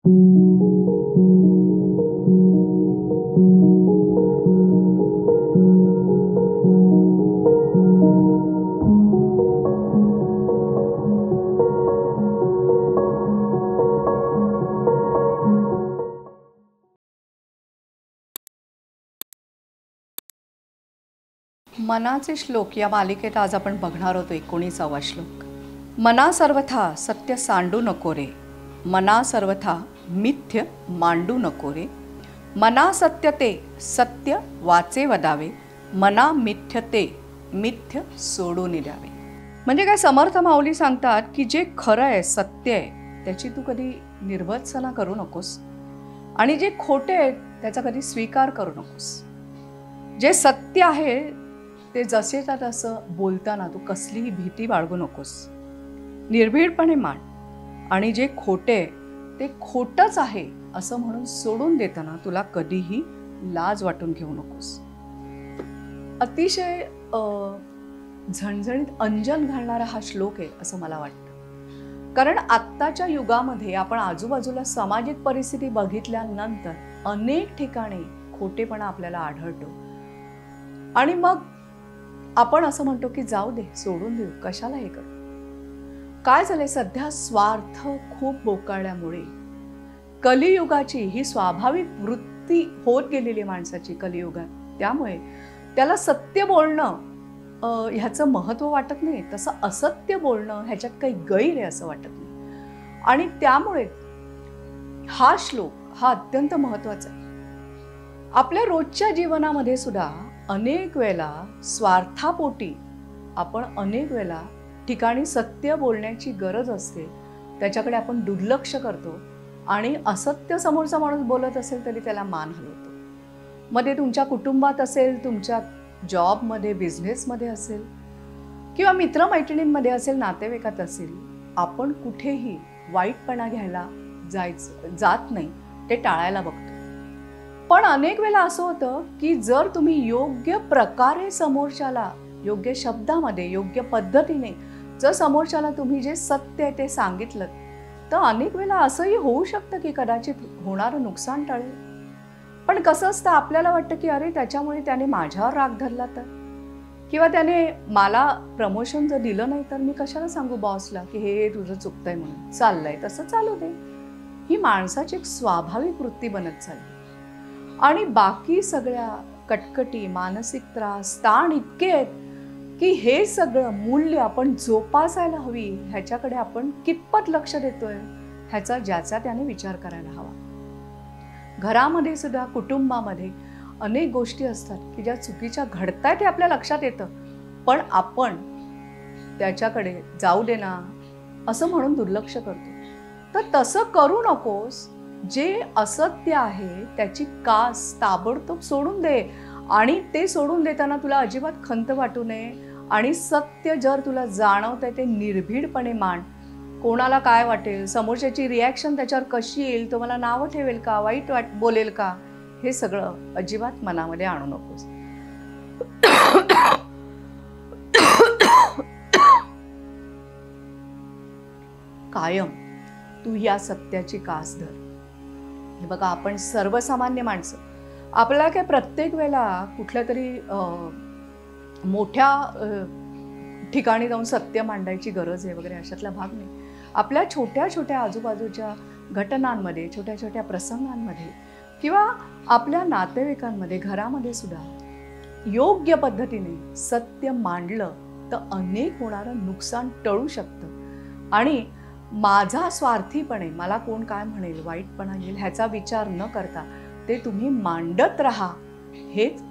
मनाचे श्लोक या मालिकेत आज आपण बघणार आहोत 19वा श्लोक. मना सर्वथा सत्य सांडू नको रे, मना सर्वथा मिथ्य मांडू नको रे, मना सत्य ते सत्य वाचे वदावे, मना मिथ्य ते मिथ्य सोडून द्यावे. म्हणजे काय, समर्थ माऊली सांगतात की जे खरं आहे, सत्य आहे, त्याची तू कधी निर्भत्सना करू नकोस आणि जे खोटे आहे त्याचा कधी स्वीकार करू नकोस. जे सत्य आहे ते जसेच्या तसं बोलताना तू कसलीही भीती बाळगू नकोस, निर्भीडपणे मान. आणि जे खोटे ते खोटंच आहे असं म्हणून सोडून देताना तुला कधीही लाज वाटून घेऊ नकोस. अतिशय झणझणीत अंजन घालणारा हा श्लोक आहे असं मला वाटतं. कारण आत्ताच्या युगामध्ये आपण आजूबाजूला सामाजिक परिस्थिती बघितल्यानंतर अनेक ठिकाणी खोटेपणा आपल्याला आढळतो आणि मग आपण असं म्हणतो की जाऊ दे, सोडून देऊ, कशाला हे करू. काय झालंय, सध्या स्वार्थ खूप बोकाळल्यामुळे कलियुगाची ही स्वाभाविक वृत्ती होत गेलेली माणसाची कलियुगात, त्यामुळे त्याला सत्य बोलणं ह्याचं महत्त्व वाटत नाही, तसं असत्य बोलणं ह्याच्यात काही गैर आहे असं वाटत नाही. आणि त्यामुळे हा श्लोक हा अत्यंत महत्त्वाचा आहे. आपल्या रोजच्या जीवनामध्ये सुद्धा अनेक वेळेला स्वार्थापोटी आपण अनेक वेळेला ठिकाणी सत्य बोलण्याची गरज असते त्याच्याकडे आपण दुर्लक्ष करतो आणि असत्य समोरचा माणूस बोलत असेल तरी त्याला मान हलवतो. मग ते तुमच्या कुटुंबात असेल, तुमच्या जॉबमध्ये, बिझनेसमध्ये असेल किंवा मित्रमैत्रिणींमध्ये असेल, नातेवाईकात असेल, आपण कुठेही वाईटपणा घ्यायला जात नाही, ते टाळायला बघतो. पण अनेक वेळेला असं होतं की जर तुम्ही योग्य प्रकारे समोरच्याला, योग्य शब्दामध्ये, योग्य पद्धतीने जर समोरच्याला तुम्ही जे सत्य आहे ते सांगितलं, तर अनेक वेळेला असंही होऊ शकतं की कदाचित होणारं नुकसान टळेल. पण कसं असतं, आपल्याला वाटतं की अरे त्याच्यामुळे त्याने माझ्यावर राग धरला तर, किंवा त्याने मला प्रमोशन जर दिलं नाही तर मी कशाला सांगू बॉसला की हे तुझं चुकतंय म्हणून, चाललंय तसं चालू दे. ही माणसाची एक स्वाभाविक वृत्ती बनत चालली आणि बाकी सगळ्या कटकटी, मानसिक त्रास, ताण इतके आहेत की हे सगळं मूल्य आपण जोपासायला हवी, ह्याच्याकडे आपण कितपत लक्ष देतोय ह्याचा ज्याचा त्याने विचार करायला हवा. घरामध्ये सुद्धा, कुटुंबामध्ये अनेक गोष्टी असतात की ज्या चुकीच्या घडतायत हे आपल्या लक्षात येतं, पण आपण त्याच्याकडे जाऊ दे ना असं म्हणून दुर्लक्ष करतो. तर तसं करू नकोस. जे असत्य आहे त्याची कास ताबडतोब सोडून दे आणि ते सोडून देताना तुला अजिबात खंत वाटू नये. आणि सत्य जर तुला जाणवतंय ते निर्भीडपणे मांड. कोणाला काय वाटेल, समोरच्याची रिॲक्शन त्याच्यावर कशी येईल, तो मला नावं ठेवेल का, वाईट बोलेल का, हे सगळं अजिबात मनामध्ये आणू नकोस. कायम तू या सत्याची कास धर. हे बघा, आपण सर्वसामान्य माणसं, आपल्याला काय प्रत्येक वेळेला कुठल्या तरी मोठ्या ठिकाणी जाऊन सत्य मांडायची गरज आहे वगैरे अशातला भाग नाही. आपल्या छोट्या छोट्या आजूबाजूच्या घटनांमध्ये, छोट्या छोट्या प्रसंगांमध्ये किंवा आपल्या नातेवाईकांमध्ये, घरामध्ये सुद्धा योग्य पद्धतीने सत्य मांडलं तर अनेक होणारं नुकसान टळू शकतं. आणि माझा स्वार्थीपणे, मला कोण काय म्हणेल, वाईटपणा येईल ह्याचा विचार न करता ते तुम्ही मांडत राहा, हेच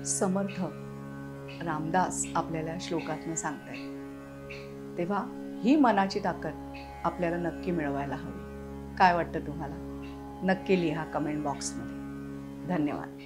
समर्थ रामदास आपल्याला श्लोकातनं सांगतायत. तेव्हा ही मनाची ताकद आपल्याला नक्की मिळवायला हवी. काय वाटतं तुम्हाला? नक्की लिहा कमेंट बॉक्समध्ये. धन्यवाद.